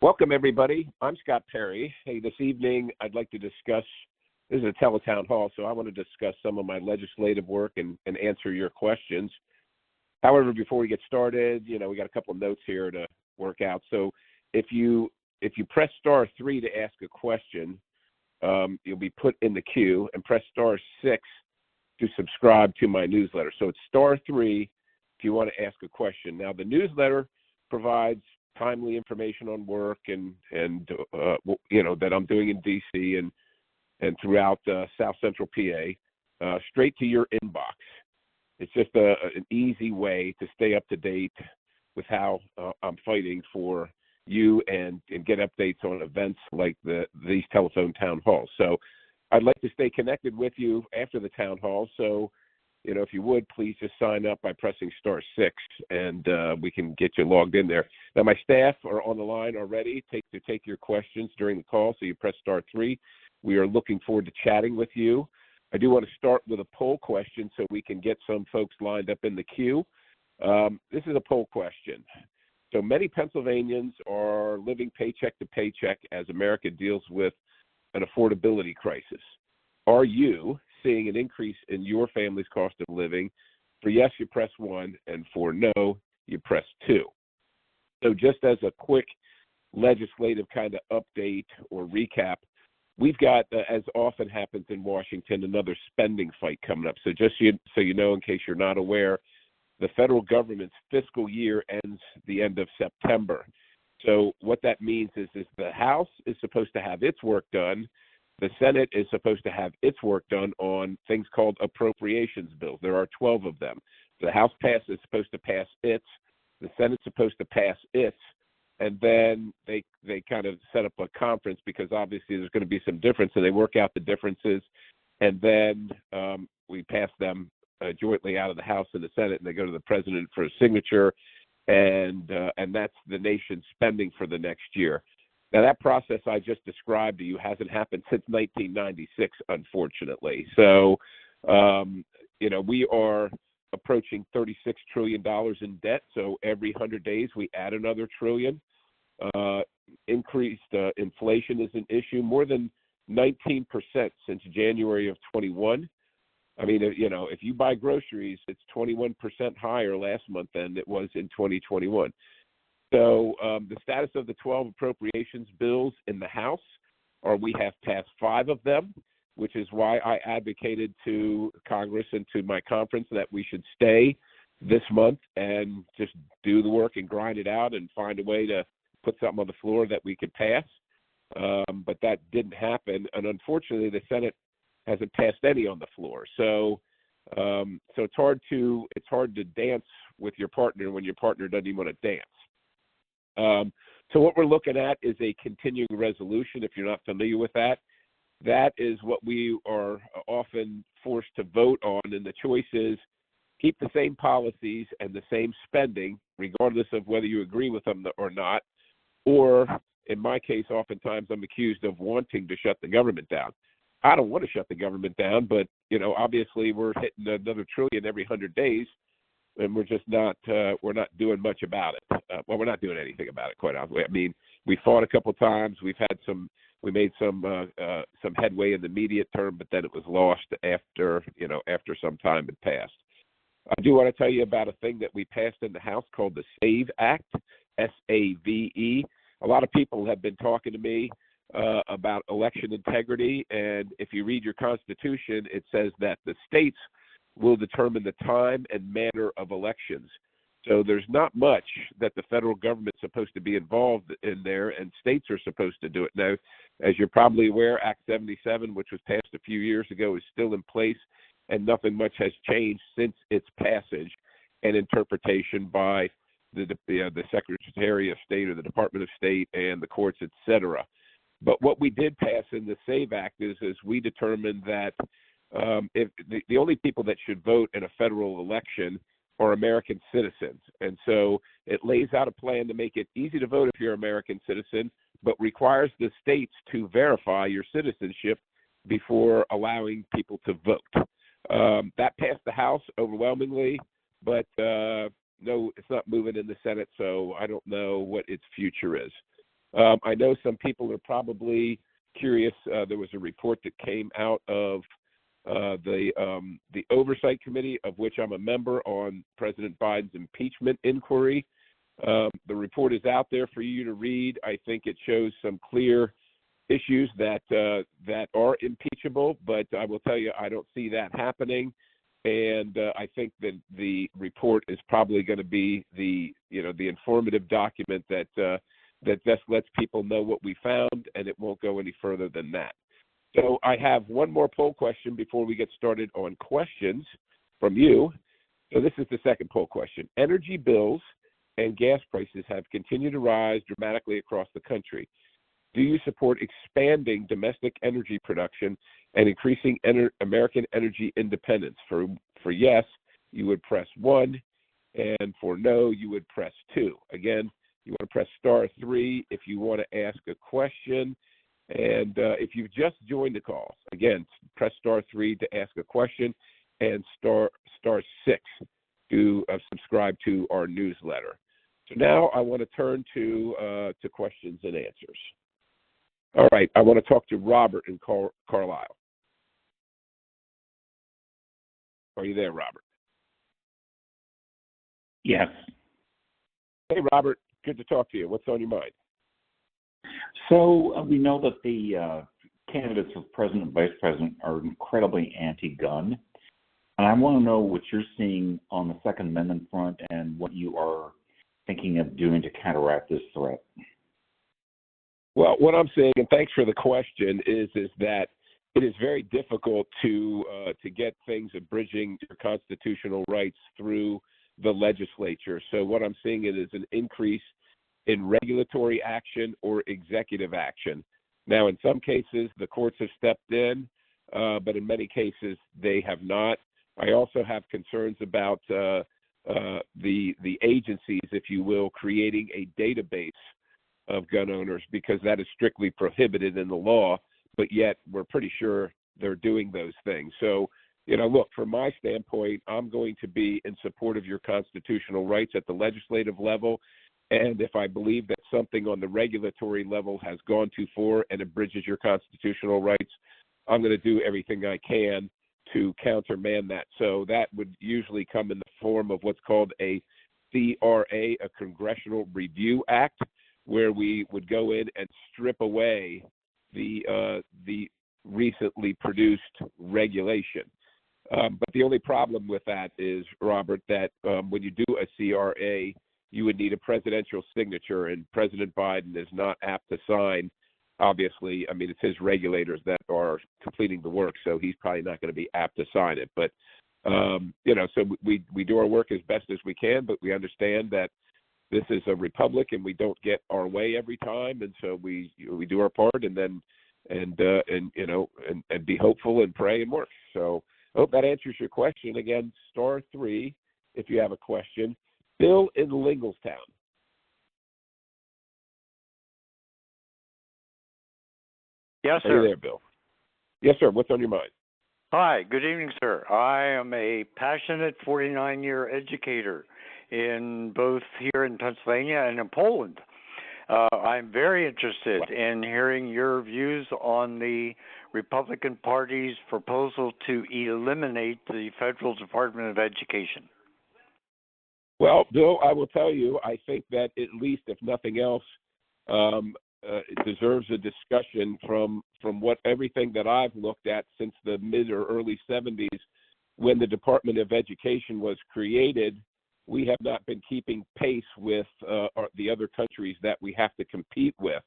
Welcome, everybody. I'm Scott Perry. Hey, this evening I'd like to discuss, this is a teletown hall, so I want to discuss some of my legislative work and answer your questions. However, before we get started, we got a couple of notes here to work out. So if you press star 3 to ask a question, you'll be put in the queue, and press star 6 to subscribe to my newsletter. So it's star 3 if you want to ask a question. Now, the newsletter provides timely information on work and that I'm doing in DC and throughout South Central PA, straight to your inbox. It's just an easy way to stay up to date with how I'm fighting for you and get updates on events like these telephone town halls. So I'd like to stay connected with you after the town hall. So, if you would, please just sign up by pressing star 6, and we can get you logged in there. Now, my staff are on the line already to take your questions during the call, so you press star 3. We are looking forward to chatting with you. I do want to start with a poll question so we can get some folks lined up in the queue. This is a poll question. So many Pennsylvanians are living paycheck to paycheck as America deals with an affordability crisis. Are you seeing an increase in your family's cost of living? For yes, you press 1, and for no, you press 2. So just as a quick legislative kind of update or recap, we've got, as often happens in Washington, another spending fight coming up. So just so you know, in case you're not aware, the federal government's fiscal year ends the end of September. So what that means is the House is supposed to have its work done. The Senate is supposed to have its work done on things called appropriations bills. There are 12 of them. The House is supposed to pass its, the Senate's supposed to pass its, and then they kind of set up a conference because obviously there's going to be some difference, and they work out the differences, and then we pass them jointly out of the House and the Senate, and they go to the president for a signature, and that's the nation's spending for the next year. Now, that process I just described to you hasn't happened since 1996, unfortunately. So, we are approaching $36 trillion in debt. So every 100 days, we add another trillion. Increased inflation is an issue, more than 19% since January of 21. I mean, if you buy groceries, it's 21% higher last month than it was in 2021. So the status of the 12 appropriations bills in the House are we have passed 5 of them, which is why I advocated to Congress and to my conference that we should stay this month and just do the work and grind it out and find a way to put something on the floor that we could pass. But that didn't happen. And unfortunately, the Senate hasn't passed any on the floor. So it's hard to dance with your partner when your partner doesn't even want to dance. So what we're looking at is a continuing resolution. If you're not familiar with that, that is what we are often forced to vote on, and the choice is keep the same policies and the same spending, regardless of whether you agree with them or not, or in my case, oftentimes I'm accused of wanting to shut the government down. I don't want to shut the government down, but obviously we're hitting another trillion every 100 days. And we're just not doing much about it. We're not doing anything about it, quite honestly. I mean, we fought a couple of times. We made some headway in the immediate term, but then it was lost after some time had passed. I do want to tell you about a thing that we passed in the House called the SAVE Act, SAVE. A lot of people have been talking to me about election integrity, and if you read your Constitution, it says that the states will determine the time and manner of elections. So there's not much that the federal government's supposed to be involved in there, and states are supposed to do it. Now, as you're probably aware, Act 77, which was passed a few years ago, is still in place, and nothing much has changed since its passage and interpretation by the Secretary of State or the Department of State and the courts, et cetera. But what we did pass in the SAVE Act is we determined that if the only people that should vote in a federal election are American citizens. And so it lays out a plan to make it easy to vote if you're an American citizen, but requires the states to verify your citizenship before allowing people to vote. That passed the House overwhelmingly, but no, it's not moving in the Senate, so I don't know what its future is. I know some people are probably curious. There was a report that came out of the Oversight Committee, of which I'm a member, on President Biden's impeachment inquiry. The report is out there for you to read. I think it shows some clear issues that are impeachable, but I will tell you, I don't see that happening. And I think that the report is probably going to be the informative document that just lets people know what we found, and it won't go any further than that. So I have one more poll question before we get started on questions from you. So this is the second poll question. Energy bills and gas prices have continued to rise dramatically across the country. Do you support expanding domestic energy production and increasing American energy independence? For yes, you would press 1, and for no, you would press 2. Again, you want to press *3 if you want to ask a question. And if you've just joined the call, again, press *3 to ask a question, and *6 to subscribe to our newsletter. So now I want to turn to questions and answers. All right, I want to talk to Robert in Carlisle. Are you there, Robert? Yes. Hey, Robert, good to talk to you. What's on your mind? So we know that the candidates for president and vice president are incredibly anti-gun. And I want to know what you're seeing on the Second Amendment front and what you are thinking of doing to counteract this threat. Well, what I'm saying, and thanks for the question, is that it is very difficult to get things abridging your constitutional rights through the legislature. So what I'm seeing is an increase in regulatory action or executive action. Now, in some cases, the courts have stepped in, but in many cases, they have not. I also have concerns about the agencies, if you will, creating a database of gun owners, because that is strictly prohibited in the law, but yet we're pretty sure they're doing those things. So, look, from my standpoint, I'm going to be in support of your constitutional rights at the legislative level. And if I believe that something on the regulatory level has gone too far and abridges your constitutional rights, I'm going to do everything I can to countermand that. So that would usually come in the form of what's called a CRA, a Congressional Review Act, where we would go in and strip away the recently produced regulation. But the only problem with that is, Robert, that when you do a CRA, you would need a presidential signature, and President Biden is not apt to sign. Obviously, I mean, it's his regulators that are completing the work, so he's probably not going to be apt to sign it. But, so we do our work as best as we can, but we understand that this is a republic and we don't get our way every time. And so we do our part and be hopeful and pray and work. So I hope that answers your question. Again, *3 if you have a question. Bill in Lingelstown. Yes, sir. Are you there, Bill? Yes, sir. What's on your mind? Hi, good evening, sir. I am a passionate 49-year educator in both here in Pennsylvania and in Poland. I'm very interested in hearing your views on the Republican Party's proposal to eliminate the Federal Department of Education. Well, Bill, I will tell you, I think that at least, if nothing else, it deserves a discussion from what everything that I've looked at since the mid or early 70s, when the Department of Education was created. We have not been keeping pace with the other countries that we have to compete with.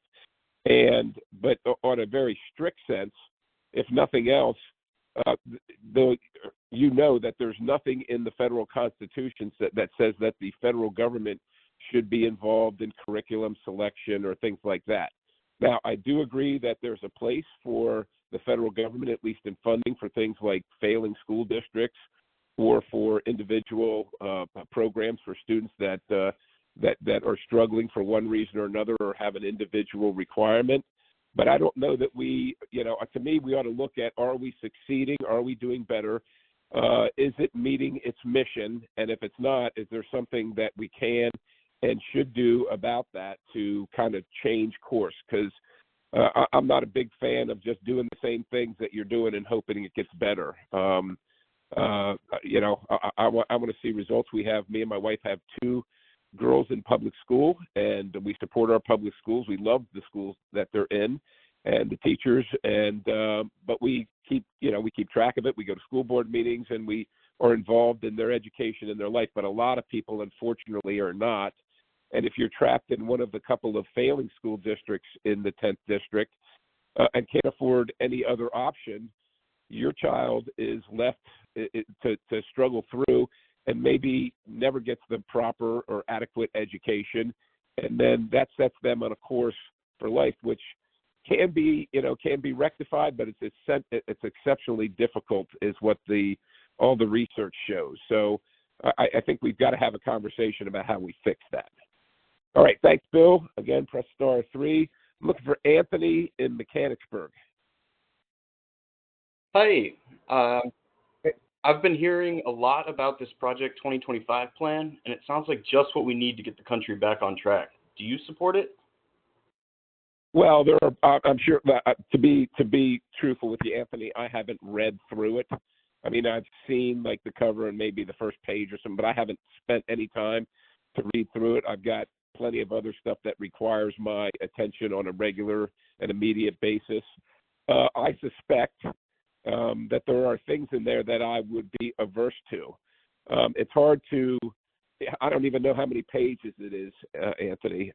But on a very strict sense, if nothing else, that there's nothing in the federal constitution that says that the federal government should be involved in curriculum selection or things like that. Now, I do agree that there's a place for the federal government, at least in funding, for things like failing school districts or for individual programs for students that are struggling for one reason or another or have an individual requirement. But I don't know that to me, we ought to look at, are we succeeding? Are we doing better? Is it meeting its mission? And if it's not, is there something that we can and should do about that to kind of change course, because I'm not a big fan of just doing the same things that you're doing and hoping it gets better. You know, I want to see results. Me and my wife have 2 girls in public school, and we support our public schools. We love the schools that they're in and the teachers, and but we keep track of it. We go to school board meetings, and we are involved in their education and their life. But a lot of people, unfortunately, are not. And if you're trapped in one of the couple of failing school districts in the 10th district and can't afford any other option, your child is left to struggle through and maybe never gets the proper or adequate education. And then that sets them on a course for life, which can be rectified, but it's exceptionally difficult, is what all the research shows. So I think we've got to have a conversation about how we fix that. All right, thanks, Bill. Again, press star 3. I'm looking for Anthony in Mechanicsburg. Hi. I've been hearing a lot about this Project 2025 plan, and it sounds like just what we need to get the country back on track. Do you support it? Well, I'm sure that, to be truthful with you, Anthony, I haven't read through it. I mean, I've seen like the cover and maybe the first page or something, but I haven't spent any time to read through it. I've got plenty of other stuff that requires my attention on a regular and immediate basis. I suspect that there are things in there that I would be averse to. It's hard to, I don't even know how many pages it is, Anthony.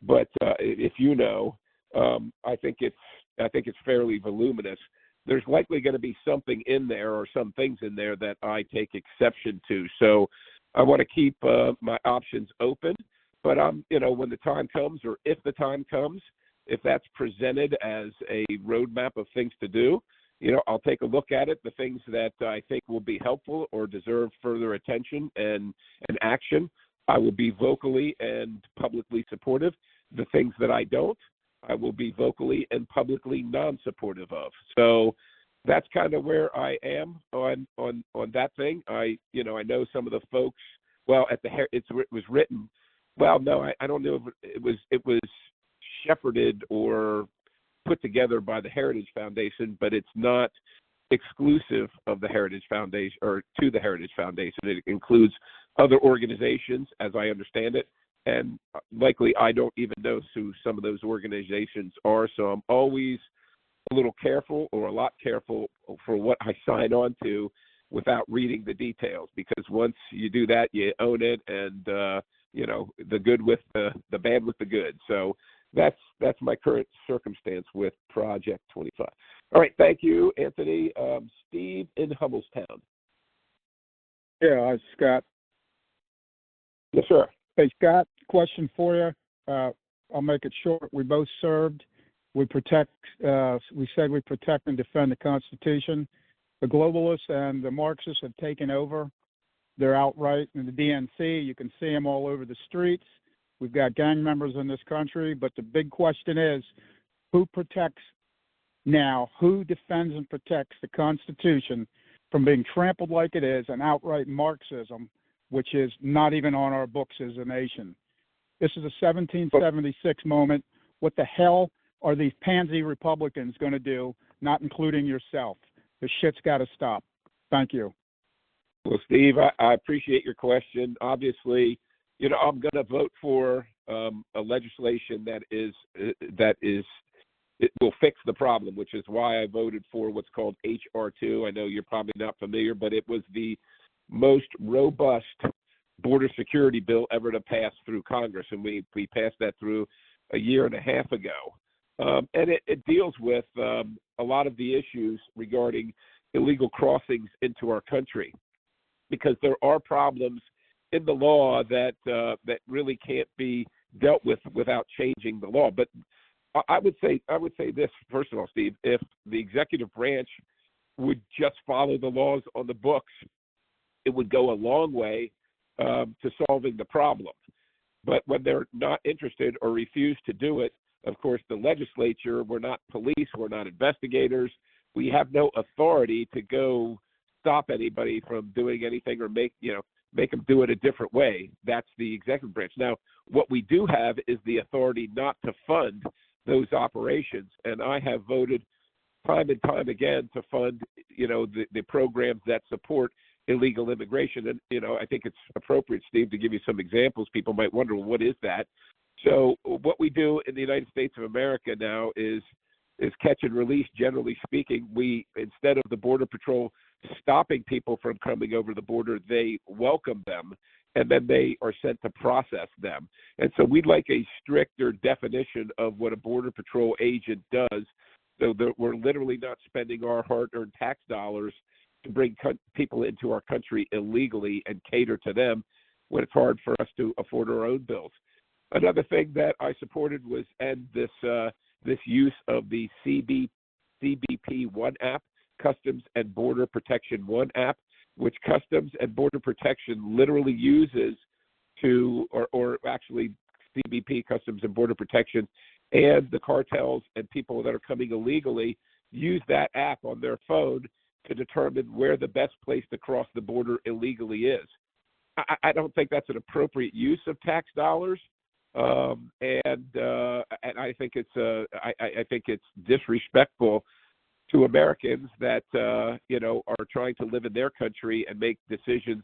But if you know, I think it's fairly voluminous. There's likely going to be something in there or some things in there that I take exception to. So I want to keep my options open. But when the time comes, or if the time comes, if that's presented as a roadmap of things to do, I'll take a look at it. The things that I think will be helpful or deserve further attention and action, I will be vocally and publicly supportive. The things that I don't, I will be vocally and publicly non-supportive of. So that's kind of where I am on that thing. I know some of the folks. Well, it was written. Well, no, I don't know if it was shepherded or put together by the Heritage Foundation, but it's not exclusive of the Heritage Foundation or to the Heritage Foundation. It includes other organizations, as I understand it, and likely I don't even know who some of those organizations are. So I'm always a little careful, or a lot careful, for what I sign on to without reading the details, because once you do that, you own it, and the good with the bad with the good. So that's my current circumstance with Project 25. All right, thank you, Anthony. Steve in Hubbletown. Yeah, hi, Scott. Yes, sir. Hey, Scott, question for you. I'll make it short. We both served. We said we protect and defend the Constitution. The globalists and the Marxists have taken over. They're outright in the DNC. You can see them all over the streets. We've got gang members in this country, but the big question is, who protects now? Who defends and protects the Constitution from being trampled like it is, and outright Marxism, which is not even on our books as a nation? This is a 1776 moment. What the hell are these pansy Republicans going to do, not including yourself? The shit's got to stop. Thank you. Well, Steve, I appreciate your question. Obviously, I'm going to vote for a legislation that will fix the problem, which is why I voted for what's called HR2. I know you're probably not familiar, but it was the most robust border security bill ever to pass through Congress, and we passed that through a year and a half ago. And it deals with a lot of the issues regarding illegal crossings into our country, because there are problems in the law that really can't be dealt with without changing the law. But I would say this, first of all, Steve, if the executive branch would just follow the laws on the books, it would go a long way to solving the problem. But when they're not interested or refuse to do it, of course, the legislature, we're not police, we're not investigators, we have no authority to go stop anybody from doing anything or make them do it a different way. That's the executive branch. Now, what we do have is the authority not to fund those operations, and I have voted time and time again to fund, the programs that support illegal immigration. And, I think it's appropriate, Steve, to give you some examples. People might wonder, well, what is that? So what we do in the United States of America now is catch and release. Generally speaking, we, instead of the Border Patrol stopping people from coming over the border, they welcome them, and then they are sent to process them. And so we'd like a stricter definition of what a Border Patrol agent does, so that we're literally not spending our hard-earned tax dollars to bring people into our country illegally and cater to them when it's hard for us to afford our own bills. Another thing that I supported was end this use of the CBP One app, Customs and Border Protection One app, which Customs and Border Protection literally uses or actually CBP, Customs and Border Protection, and the cartels and people that are coming illegally use that app on their phone to determine where the best place to cross the border illegally is. I don't think that's an appropriate use of tax dollars, and I think it's disrespectful to Americans that are trying to live in their country and make decisions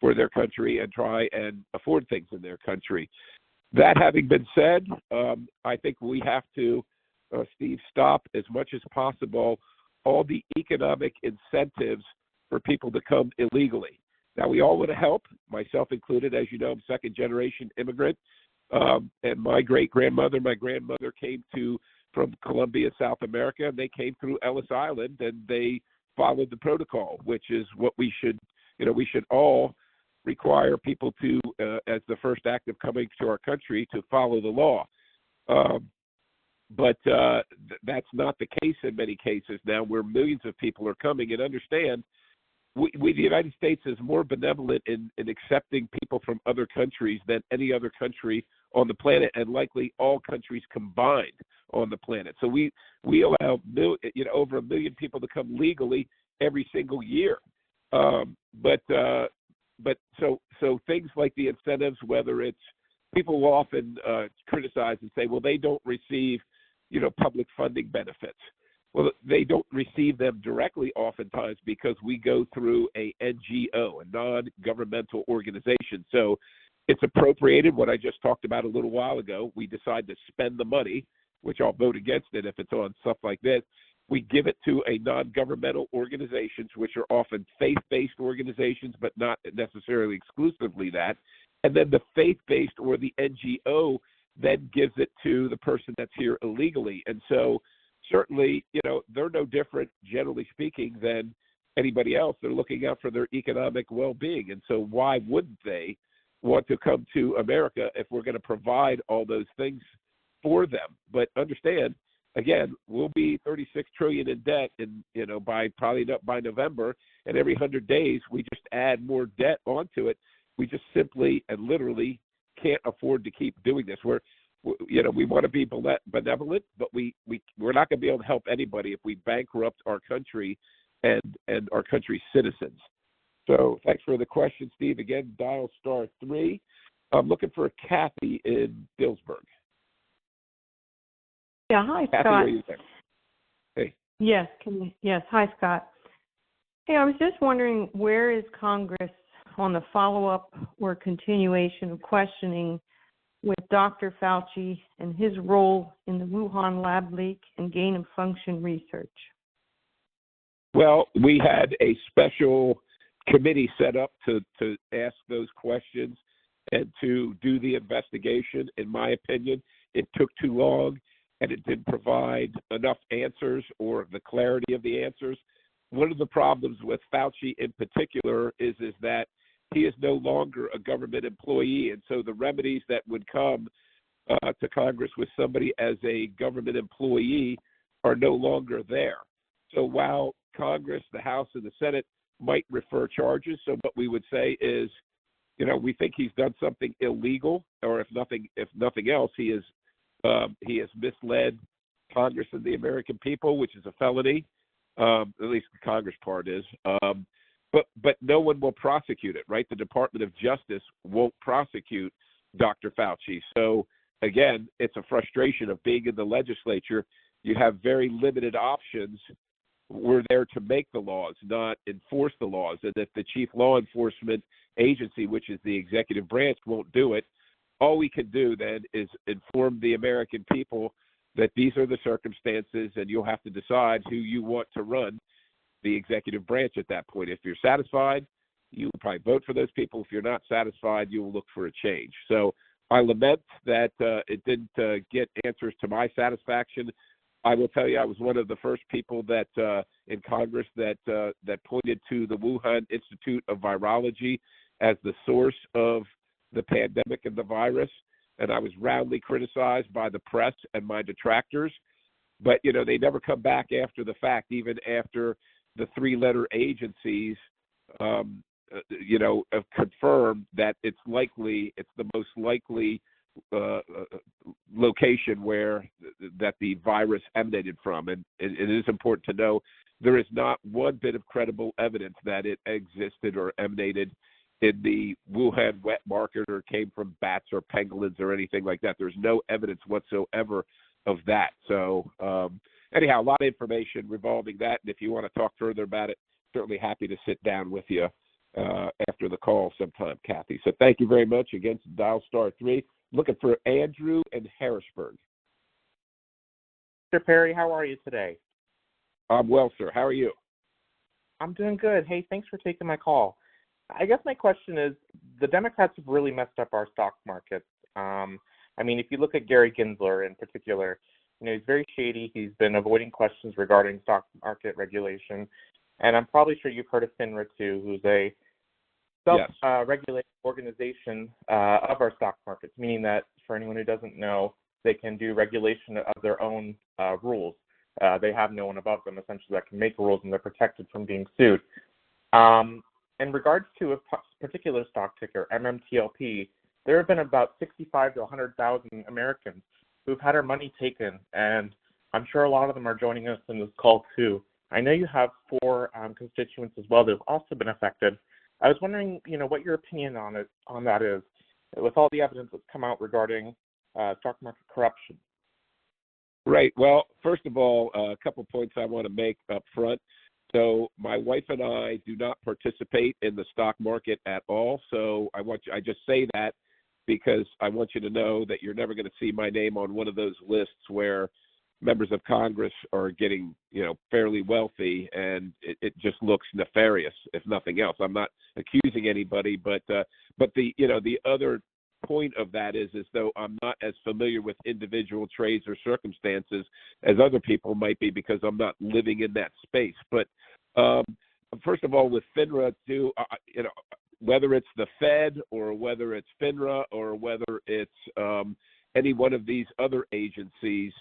for their country and try and afford things in their country. That having been said, I think we have to, Steve, stop as much as possible all the economic incentives for people to come illegally. Now, we all want to help, myself included. As you know, I'm second-generation immigrant, and my grandmother came from Colombia, South America, and they came through Ellis Island, and they followed the protocol, which is what we should all require people to, as the first act of coming to our country, to follow the law. But that's not the case in many cases now, where millions of people are coming. And understand, the United States is more benevolent in accepting people from other countries than any other country on the planet, and likely all countries combined on the planet. So we allow over 1 million people to come legally every single year. But things like the incentives, whether it's, people will often criticize and say, well, they don't receive public funding benefits. Well, they don't receive them directly oftentimes because we go through a NGO, a non-governmental organization. So it's appropriated, what I just talked about a little while ago. We decide to spend the money, which I'll vote against it if it's on stuff like this. We give it to a non-governmental organizations, which are often faith-based organizations, but not necessarily exclusively that. And then the faith-based or the NGO then gives it to the person that's here illegally. And so certainly, they're no different, generally speaking, than anybody else. They're looking out for their economic well-being. And so why wouldn't they want to come to America if we're going to provide all those things for them? But understand, again, we'll be $36 trillion in debt by November, and every 100 days we just add more debt onto it. We just simply and literally can't afford to keep doing this. We want to be benevolent, but we're not going to be able to help anybody if we bankrupt our country and our country's citizens. So thanks for the question, Steve. Again, dial *3. I'm looking for Kathy in Dillsburg. Yeah, hi, Kathy, Scott. where are you there? Hey. Yes, hi, Scott. Hey, I was just wondering, where is Congress on the follow-up or continuation of questioning with Dr. Fauci and his role in the Wuhan lab leak and gain-of-function research? Well, we had a special committee set up to ask those questions and to do the investigation. In my opinion, it took too long, and it didn't provide enough answers or the clarity of the answers. One of the problems with Fauci in particular is that he is no longer a government employee, and so the remedies that would come to Congress with somebody as a government employee are no longer there. So while Congress, the House, and the Senate might refer charges, so what we would say is, we think he's done something illegal, or if nothing else, he has misled Congress and the American people, which is a felony. At least the Congress part is. but no one will prosecute it, right? The Department of Justice won't prosecute Dr. Fauci. So again, it's a frustration of being in the legislature. You have very limited options. We're there to make the laws, not enforce the laws. And if the chief law enforcement agency, which is the executive branch, won't do it, all we can do then is inform the American people that these are the circumstances, and you'll have to decide who you want to run the executive branch at that point. If you're satisfied, you will probably vote for those people. If you're not satisfied, you will look for a change. So I lament that it didn't get answers to my satisfaction. I will tell you, I was one of the first people that in Congress that pointed to the Wuhan Institute of Virology as the source of the pandemic and the virus, and I was roundly criticized by the press and my detractors. But they never come back after the fact, even after the three-letter agencies, have confirmed that it's the most likely location where that the virus emanated from. And it is important to know there is not one bit of credible evidence that it existed or emanated in the Wuhan wet market or came from bats or pangolins or anything like that. There's no evidence whatsoever of that. So anyhow, a lot of information revolving that. And if you want to talk further about it, certainly happy to sit down with you after the call sometime, Kathy. So thank you very much. Again, dial *3. Looking for Andrew in Harrisburg. Mr. Perry, how are you today? I'm well, sir. How are you? I'm doing good. Hey, thanks for taking my call. I guess my question is, the Democrats have really messed up our stock market. If you look at Gary Gensler in particular, he's very shady. He's been avoiding questions regarding stock market regulation. And I'm probably sure you've heard of FINRA too, who's a self-regulated organization of our stock markets, meaning that for anyone who doesn't know, they can do regulation of their own rules. They have no one above them, essentially, that can make rules, and they're protected from being sued. In regards to a particular stock ticker, MMTLP, there have been about 65 to 100,000 Americans who've had our money taken, and I'm sure a lot of them are joining us in this call too. I know you have 4 constituents as well that have also been affected. I was wondering, what your opinion on that is, with all the evidence that's come out regarding stock market corruption. Right. Well, first of all, a couple points I want to make up front. So my wife and I do not participate in the stock market at all. So I just say that because I want you to know that you're never going to see my name on one of those lists where members of Congress are getting, fairly wealthy, and it just looks nefarious, if nothing else. I'm not accusing anybody, but the other point of that is though I'm not as familiar with individual trades or circumstances as other people might be because I'm not living in that space. But first of all, with FINRA too, whether it's the Fed or whether it's FINRA or whether it's any one of these other agencies,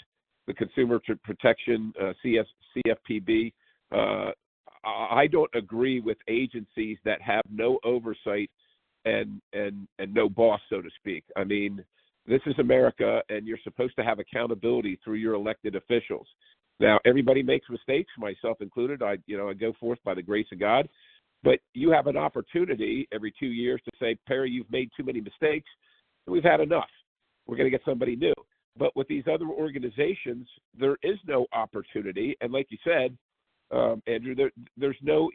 the Consumer Protection, CFPB, I don't agree with agencies that have no oversight and no boss, so to speak. I mean, this is America, and you're supposed to have accountability through your elected officials. Now, everybody makes mistakes, myself included. I go forth by the grace of God. But you have an opportunity every 2 years to say, Perry, you've made too many mistakes. We've had enough. We're going to get somebody new. But with these other organizations, there is no opportunity. And like you said, Andrew, there's no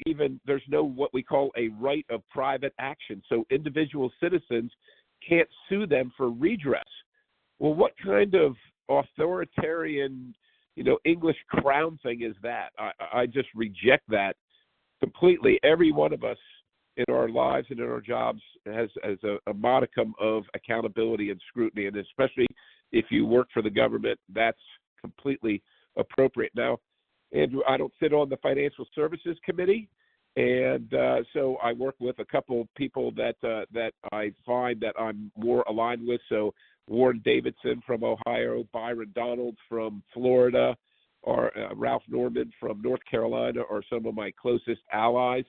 what we call a right of private action. So individual citizens can't sue them for redress. Well, what kind of authoritarian, English crown thing is that? I just reject that completely. Every one of us in our lives and in our jobs has a modicum of accountability and scrutiny, and especially if you work for the government, that's completely appropriate. Now, Andrew, I don't sit on the Financial Services Committee, and so I work with a couple people that I find that I'm more aligned with. So Warren Davidson from Ohio, Byron Donald from Florida, or Ralph Norman from North Carolina are some of my closest allies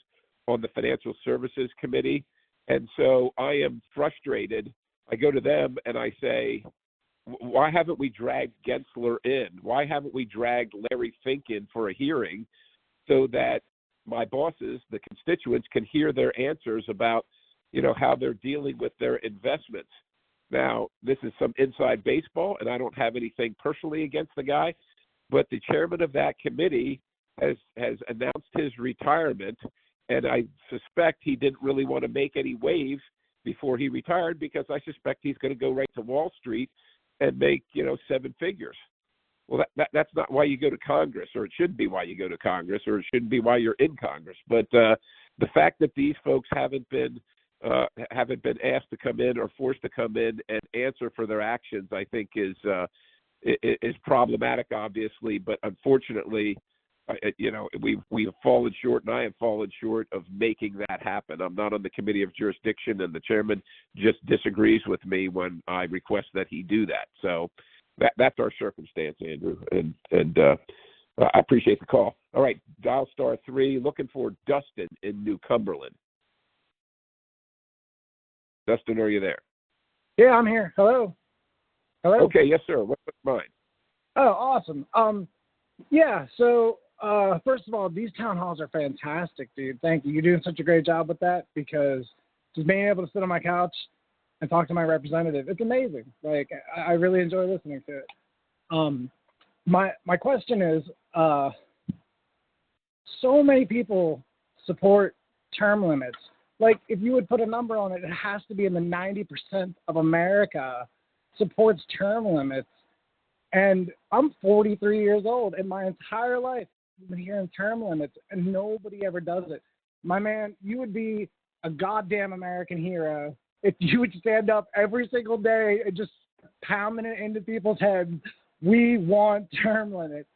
on the Financial Services Committee. And so I am frustrated. I go to them and I say, why haven't we dragged Gensler in? Why haven't we dragged Larry Fink in for a hearing so that my bosses, the constituents, can hear their answers about, how they're dealing with their investments. Now, this is some inside baseball, and I don't have anything personally against the guy, but the chairman of that committee has announced his retirement, and I suspect he didn't really want to make any waves before he retired, because I suspect he's going to go right to Wall Street and make, seven figures. Well, that's not why you go to Congress, or it shouldn't be why you go to Congress, or it shouldn't be why you're in Congress. But the fact that these folks haven't been asked to come in or forced to come in and answer for their actions, I think is problematic, obviously. But unfortunately, we have fallen short, and I have fallen short of making that happen. I'm not on the Committee of Jurisdiction, and the chairman just disagrees with me when I request that he do that. So that's our circumstance, Andrew, and I appreciate the call. All right, dial *3, looking for Dustin in New Cumberland. Dustin, are you there? Yeah, I'm here. Hello. Okay, yes, sir. What's mine? Oh, awesome. Yeah. So first of all, these town halls are fantastic, dude. Thank you. You're doing such a great job with that, because just being able to sit on my couch and talk to my representative, it's amazing. Like, I really enjoy listening to it. My question is, so many people support term limits. Like, if you would put a number on it, it has to be in the 90% of America supports term limits. And I'm 43 years old, and my entire life I've been hearing term limits, and nobody ever does it. My man, you would be a goddamn American hero if you would stand up every single day and just pounding it into people's heads. We want term limits.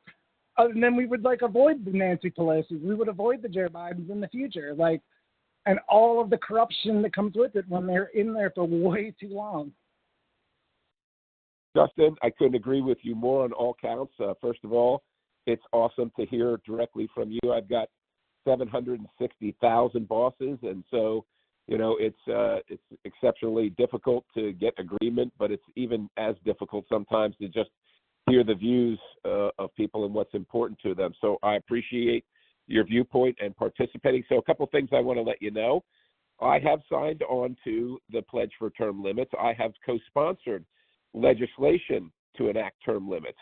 And then we would, avoid the Nancy Pelosi. We would avoid the Joe Bidens in the future. And all of the corruption that comes with it when they're in there for way too long. Justin, I couldn't agree with you more on all counts. First of all, it's awesome to hear directly from you. I've got 760,000 bosses, and so it's exceptionally difficult to get agreement, but it's even as difficult sometimes to just hear the views of people and what's important to them. So I appreciate your viewpoint and participating. So a couple of things I want to let you know. I have signed on to the Pledge for Term Limits. I have co-sponsored legislation to enact term limits.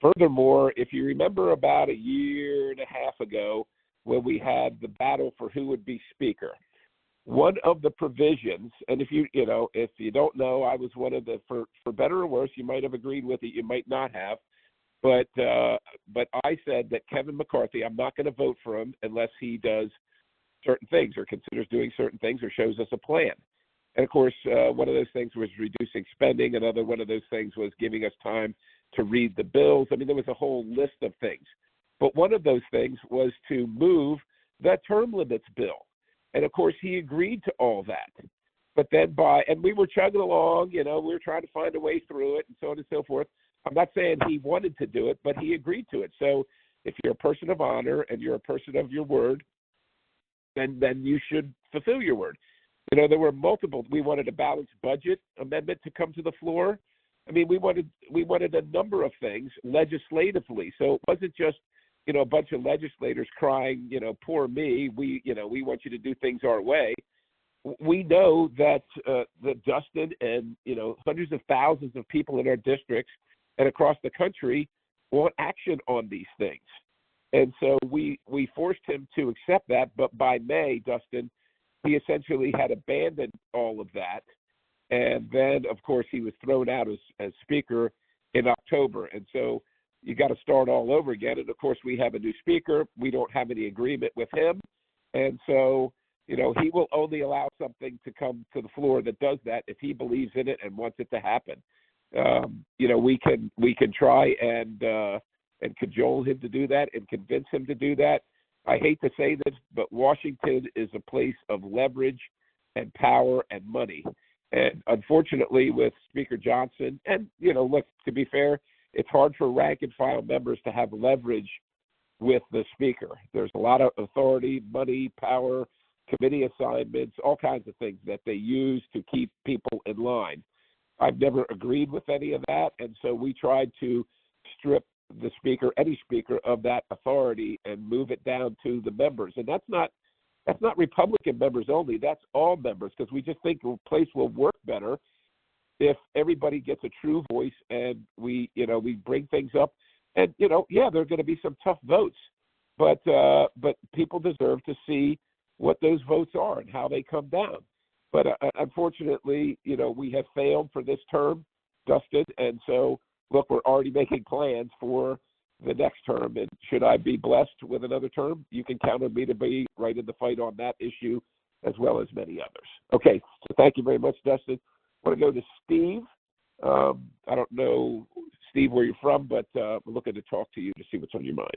Furthermore, if you remember about a year and a half ago when we had the battle for who would be Speaker, one of the provisions, and if you don't know, I was one of the, for better or worse, you might have agreed with it, you might not have, but I said that Kevin McCarthy, I'm not going to vote for him unless he does certain things or considers doing certain things or shows us a plan. And, of course, one of those things was reducing spending. Another one of those things was giving us time to read the bills. I mean, there was a whole list of things. But one of those things was to move the term limits bill. And, of course, he agreed to all that. But then and we were chugging along, we were trying to find a way through it and so on and so forth. I'm not saying he wanted to do it, but he agreed to it. So if you're a person of honor and you're a person of your word, then you should fulfill your word. There were multiple. We wanted a balanced budget amendment to come to the floor. I mean, we wanted a number of things legislatively. So it wasn't just, a bunch of legislators crying, poor me. We want you to do things our way. We know that Dustin and, hundreds of thousands of people in our districts and across the country want action on these things. And so we forced him to accept that. But by May, Dustin, he essentially had abandoned all of that. And then, of course, he was thrown out as Speaker in October. And so you got to start all over again. And, of course, we have a new Speaker. We don't have any agreement with him. And so, he will only allow something to come to the floor that does that if he believes in it and wants it to happen. We can try and cajole him to do that and convince him to do that. I hate to say this, but Washington is a place of leverage and power and money. And unfortunately, with Speaker Johnson, and, look, to be fair, it's hard for rank and file members to have leverage with the Speaker. There's a lot of authority, money, power, committee assignments, all kinds of things that they use to keep people in line. I've never agreed with any of that, and so we tried to strip the speaker, any speaker of that authority, and move it down to the members. And that's not Republican members only. That's all members, because we just think the place will work better if everybody gets a true voice and we bring things up. And there are going to be some tough votes, but people deserve to see what those votes are and how they come down. But unfortunately, we have failed for this term, Dustin, and so look, we're already making plans for the next term. And should I be blessed with another term, you can count on me to be right in the fight on that issue as well as many others. Okay, so thank you very much, Dustin. I want to go to Steve. I don't know, Steve, where you're from, but we're looking to talk to you to see what's on your mind.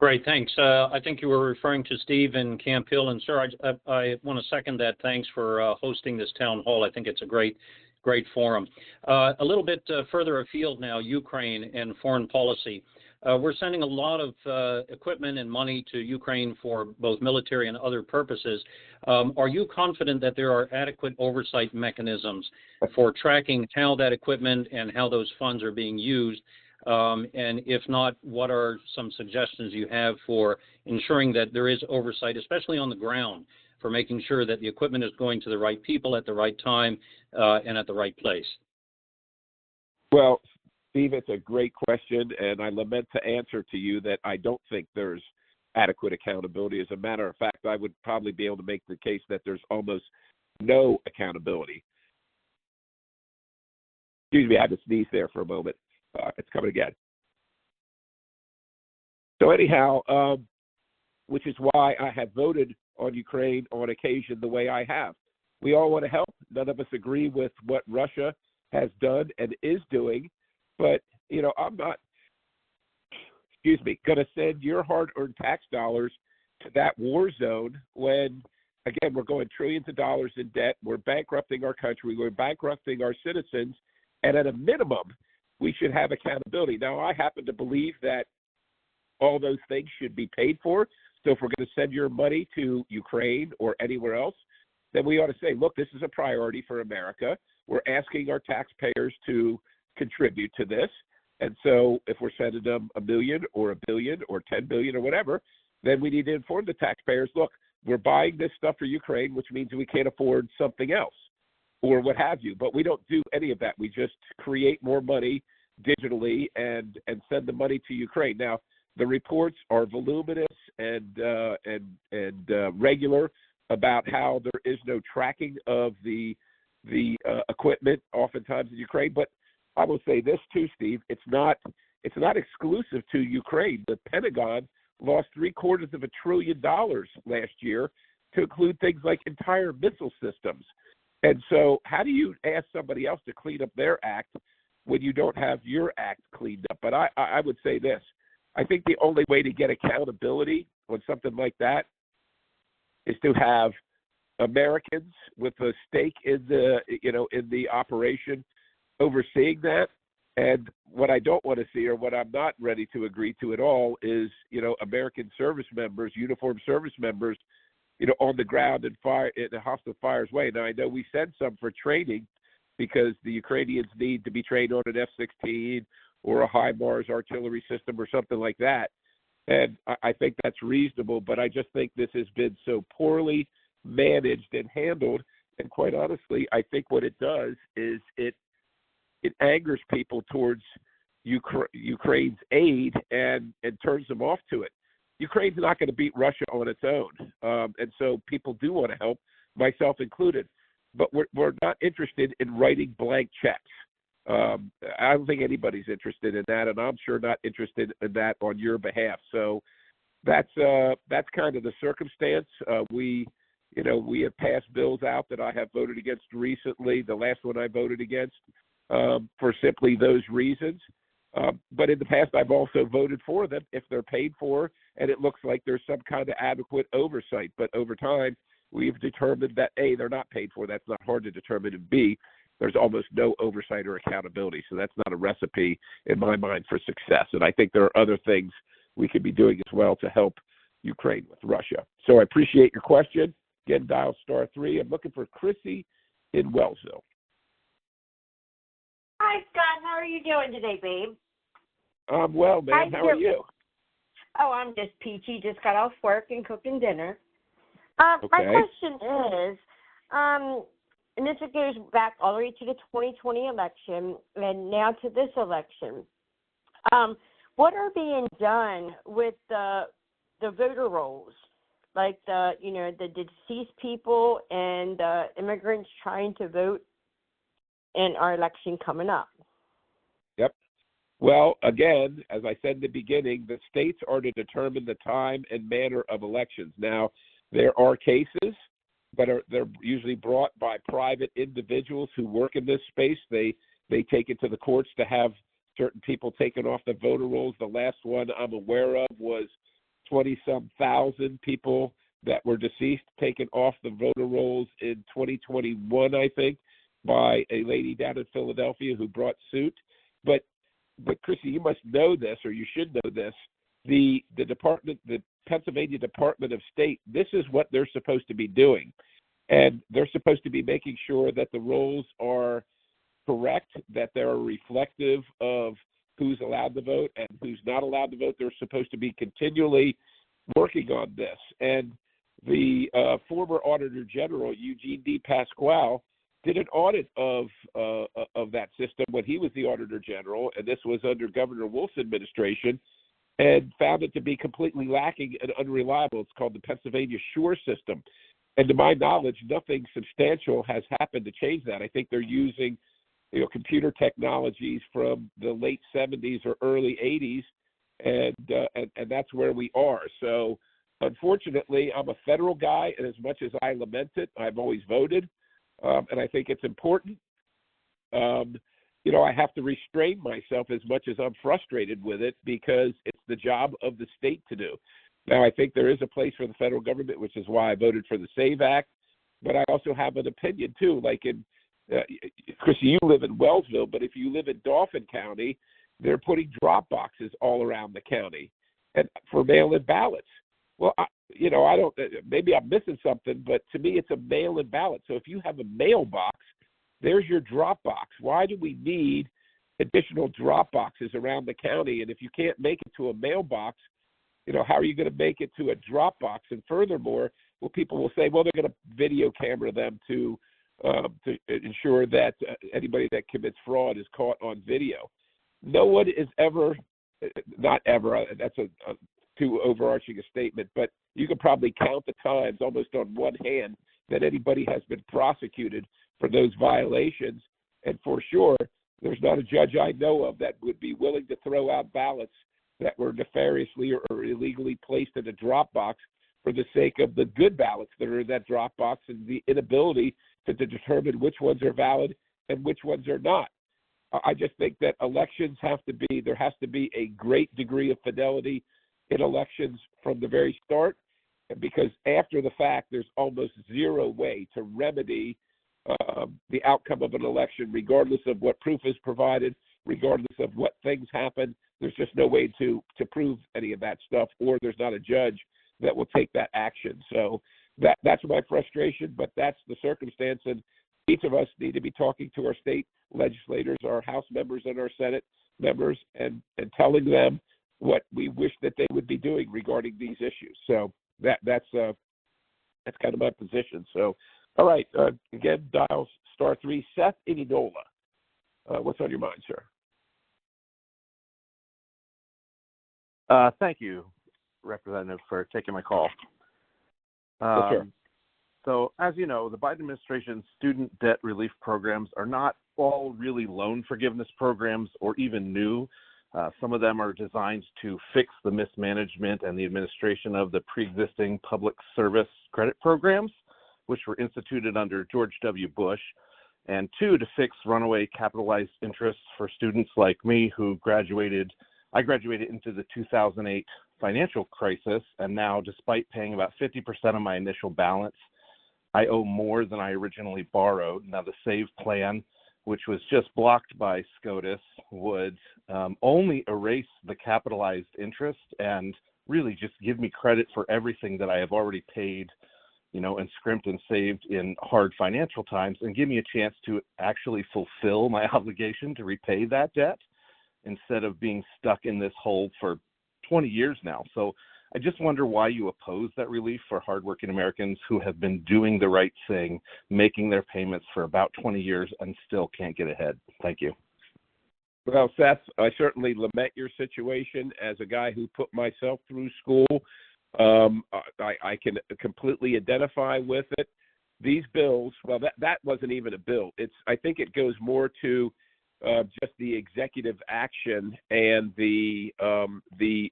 Great, thanks. I think you were referring to Steve in Camp Hill, and sir, I want to second that. Thanks for hosting this town hall. I think it's a great forum. A little bit further afield now, Ukraine and foreign policy. We're sending a lot of equipment and money to Ukraine for both military and other purposes. Are you confident that there are adequate oversight mechanisms for tracking how that equipment and how those funds are being used? And if not, what are some suggestions you have for ensuring that there is oversight, especially on the ground, for making sure that the equipment is going to the right people at the right time and at the right place? Well, Steve, it's a great question, and I lament to answer to you that I don't think there's adequate accountability. As a matter of fact, I would probably be able to make the case that there's almost no accountability. Excuse me, I had to sneeze there for a moment. It's coming again. So anyhow, which is why I have voted on Ukraine on occasion the way I have. We all want to help. None of us agree with what Russia has done and is doing, but I'm not, going to send your hard-earned tax dollars to that war zone when, again, we're going trillions of dollars in debt. We're bankrupting our country. We're bankrupting our citizens, and at a minimum, we should have accountability. Now, I happen to believe that all those things should be paid for. So if we're going to send your money to Ukraine or anywhere else, then we ought to say, look, this is a priority for America. We're asking our taxpayers to contribute to this. And so if we're sending them $1 million or $1 billion or $10 billion or whatever, then we need to inform the taxpayers, look, we're buying this stuff for Ukraine, which means we can't afford something else or what have you. But we don't do any of that. We just create more money digitally and send the money to Ukraine. Now, the reports are voluminous and regular about how there is no tracking of the equipment oftentimes in Ukraine. But I will say this too, Steve, it's not exclusive to Ukraine. The Pentagon lost $750 billion last year to include things like entire missile systems. And so how do you ask somebody else to clean up their act when you don't have your act cleaned up? But I would say this. I think the only way to get accountability on something like that is to have Americans with a stake in the operation overseeing that. And what I don't want to see, or what I'm not ready to agree to at all, is American service members, uniformed service members, on the ground and fire in a hostile fire's way. Now I know we send some for training because the Ukrainians need to be trained on an F-16 or a HIMARS artillery system or something like that. And I think that's reasonable, but I just think this has been so poorly managed and handled. And quite honestly, I think what it does is it angers people towards Ukraine's aid and turns them off to it. Ukraine's not going to beat Russia on its own. And so people do want to help, myself included. But we're not interested in writing blank checks. I don't think anybody's interested in that, and I'm sure not interested in that on your behalf. So that's kind of the circumstance. We have passed bills out that I have voted against recently. The last one I voted against for simply those reasons. But in the past, I've also voted for them if they're paid for, and it looks like there's some kind of adequate oversight. But over time, we've determined that A, they're not paid for. That's not hard to determine, and B, there's almost no oversight or accountability. So that's not a recipe in my mind for success. And I think there are other things we could be doing as well to help Ukraine with Russia. So I appreciate your question. Again, dial *3. I'm looking for Christy in Wellsville. Hi, Scott. How are you doing today, babe? I'm well, ma'am. How are you? Oh, I'm just peachy. Just got off work and cooking dinner. Okay. My question is, and this goes back all the way to the 2020 election and now to this election. What are being done with the voter rolls, like the deceased people and the immigrants trying to vote in our election coming up? Yep. Well, again, as I said in the beginning, the states are to determine the time and manner of elections. Now, there are cases, but they're usually brought by private individuals who work in this space. They take it to the courts to have certain people taken off the voter rolls. The last one I'm aware of was 20-some thousand people that were deceased taken off the voter rolls in 2021, I think, by a lady down in Philadelphia who brought suit. But Christy, you must know this, or you should know this. The Pennsylvania Department of State, this is what they're supposed to be doing. And they're supposed to be making sure that the rolls are correct, that they're reflective of who's allowed to vote and who's not allowed to vote. They're supposed to be continually working on this. And the former Auditor General, Eugene D. Pasquale, did an audit of that system when he was the Auditor General, and this was under Governor Wolf's administration, and found it to be completely lacking and unreliable. It's called the Pennsylvania Sure system. And to my knowledge, nothing substantial has happened to change that. I think they're using computer technologies from the late 70s or early 80s, and that's where we are. So unfortunately, I'm a federal guy, and as much as I lament it, I've always voted, and I think it's important. I have to restrain myself as much as I'm frustrated with it because it's the job of the state to do. Now, I think there is a place for the federal government, which is why I voted for the SAVE Act, but I also have an opinion, too. Like Chrissy, you live in Wellsville, but if you live in Dauphin County, they're putting drop boxes all around the county and for mail-in ballots. Well, I don't, maybe I'm missing something, but to me, it's a mail-in ballot. So if you have a mailbox, there's your drop box. Why do we need additional drop boxes around the county? And if you can't make it to a mailbox, how are you going to make it to a drop box? And furthermore, people will say, well, they're going to video camera them to ensure that anybody that commits fraud is caught on video. No one is ever, not ever, that's a too overarching a statement, but you can probably count the times almost on one hand that anybody has been prosecuted for those violations. And for sure, there's not a judge I know of that would be willing to throw out ballots that were nefariously or illegally placed in a drop box for the sake of the good ballots that are in that drop box and the inability to determine which ones are valid and which ones are not. I just think that elections there has to be a great degree of fidelity in elections from the very start, because after the fact, there's almost zero way to remedy the outcome of an election, regardless of what proof is provided, regardless of what things happen. There's just no way to prove any of that stuff, or there's not a judge that will take that action. So that's my frustration, but that's the circumstance, and each of us need to be talking to our state legislators, our House members and our Senate members, and telling them what we wish that they would be doing regarding these issues. So that's kind of my position. So, all right, again, dial *3. Seth Ininola, what's on your mind, sir? Thank you, Representative, for taking my call. Yes, sir. So, as you know, the Biden administration's student debt relief programs are not all really loan forgiveness programs or even new. Some of them are designed to fix the mismanagement and the administration of the pre-existing public service credit programs, which were instituted under George W. Bush, and two, to fix runaway capitalized interest for students like me who graduated. I graduated into the 2008 financial crisis, and now, despite paying about 50% of my initial balance, I owe more than I originally borrowed. Now, the SAVE plan, which was just blocked by SCOTUS, would only erase the capitalized interest and really just give me credit for everything that I have already paid, and scrimped and saved in hard financial times, and give me a chance to actually fulfill my obligation to repay that debt. instead of being stuck in this hole for 20 years now. So I just wonder why you oppose that relief for hardworking Americans who have been doing the right thing, making their payments for about 20 years and still can't get ahead. Thank you. Well, Seth, I certainly lament your situation. As a guy who put myself through school, I can completely identify with it. These bills, well, that wasn't even a bill. I think it goes more to just the executive action and the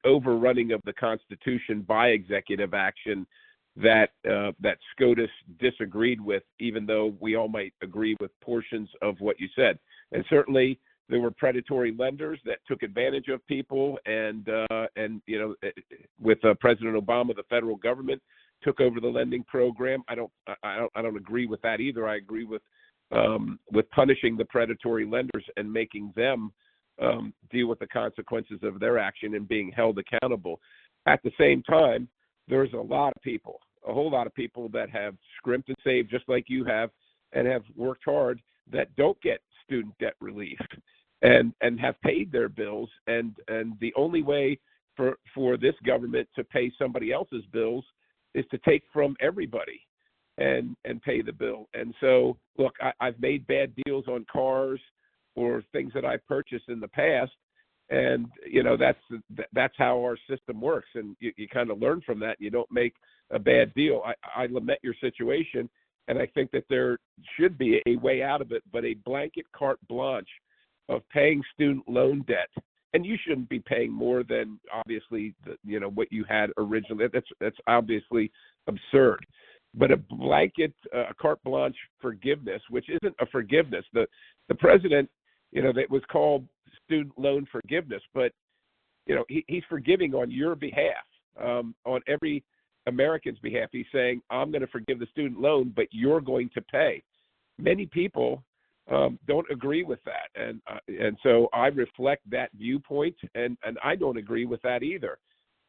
overrunning of the Constitution by executive action that SCOTUS disagreed with, even though we all might agree with portions of what you said. And certainly there were predatory lenders that took advantage of people, and with President Obama, the federal government took over the lending program. I don't agree with that either. I agree with punishing the predatory lenders and making them deal with the consequences of their action and being held accountable. At the same time, there's a lot of people, a whole lot of people that have scrimped and saved just like you have and have worked hard that don't get student debt relief and have paid their bills. And the only way for this government to pay somebody else's bills is to take from everybody and pay the bill. And so, look, I've made bad deals on cars or things that I purchased in the past, and that's how our system works. And you kind of learn from that. You don't make a bad deal. I lament your situation, and I think that there should be a way out of it, but a blanket carte blanche of paying student loan debt. And you shouldn't be paying more than obviously what you had originally. That's obviously absurd. But a blanket carte blanche forgiveness, which isn't a forgiveness. The president, that was called student loan forgiveness, but he's forgiving on your behalf, on every American's behalf. He's saying, I'm going to forgive the student loan, but you're going to pay. Many people don't agree with that, and so I reflect that viewpoint, and I don't agree with that either.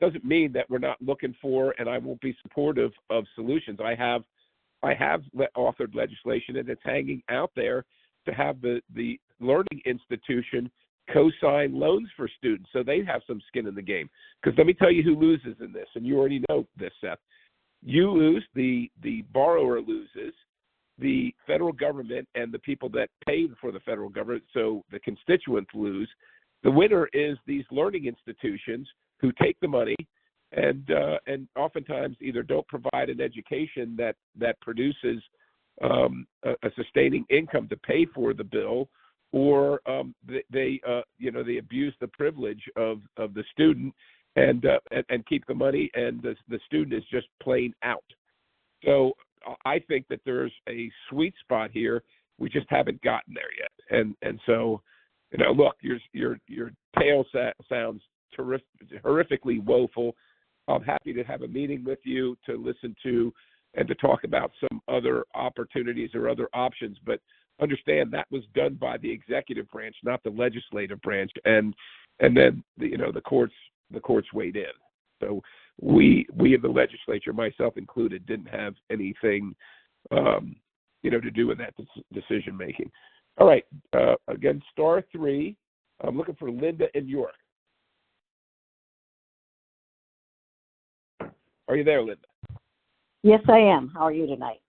Doesn't mean that we're not looking for, and I won't be supportive of solutions. I have authored legislation, and it's hanging out there to have the learning institution co-sign loans for students so they have some skin in the game. Because let me tell you who loses in this, and you already know this, Seth. You lose, the borrower loses, the federal government and the people that pay for the federal government, so the constituents lose. The winner is these learning institutions who take the money and oftentimes either don't provide an education that produces a sustaining income to pay for the bill, or they abuse the privilege of the student and keep the money, and the student is just plain out. So I think that there's a sweet spot here. We just haven't gotten there yet. And so, look, your tale sounds horrifically woeful. I'm happy to have a meeting with you to listen to and to talk about some other opportunities or other options. But understand that was done by the executive branch, not the legislative branch. And then the courts weighed in. So we in the legislature, myself included, didn't have anything to do with that decision making. All right. Again, star 3. I'm looking for Linda in York. Are you there, Linda? Yes, I am. How are you tonight?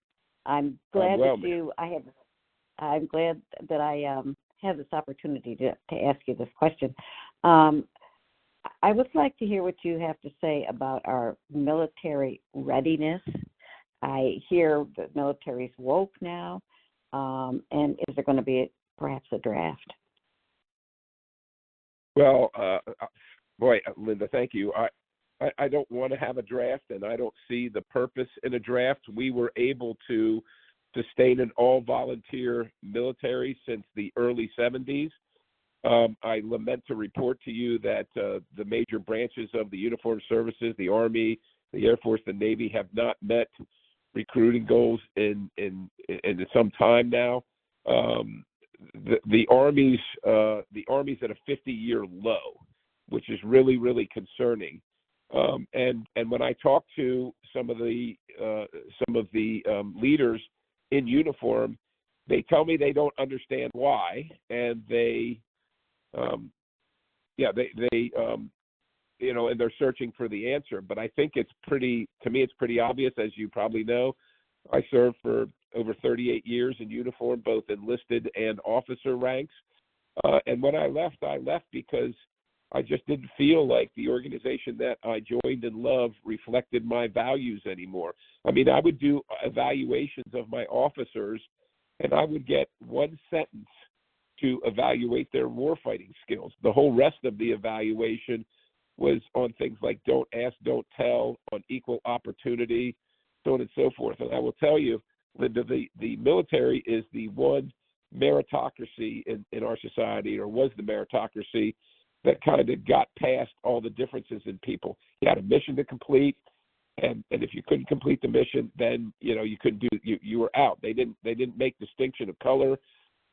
I'm glad I'm glad that I have this opportunity to ask you this question. I would like to hear what you have to say about our military readiness. I hear the military's woke now, and is there going to be perhaps a draft? Well, Linda, thank you. I don't want to have a draft, and I don't see the purpose in a draft. We were able to sustain an all-volunteer military since the early 70s. I lament to report to you that the major branches of the uniformed services, the Army, the Air Force, the Navy, have not met recruiting goals in some time now. The Army's at a 50-year low, which is really, really concerning. And when I talk to some of the leaders in uniform, they tell me they don't understand why, and they yeah, they and they're searching for the answer. But I think it's pretty obvious, as you probably know. I served for over 38 years in uniform, both enlisted and officer ranks. And when I left because I just didn't feel like the organization that I joined and loved reflected my values anymore. I mean, I would do evaluations of my officers, and I would get one sentence to evaluate their warfighting skills. The whole rest of the evaluation was on things like don't ask, don't tell, on equal opportunity, so on and so forth. And I will tell you, Linda, the military is the one meritocracy in our society, or was the meritocracy, that kind of got past all the differences in people. You had a mission to complete, and if you couldn't complete the mission, then you couldn't do. You were out. They didn't make distinction of color,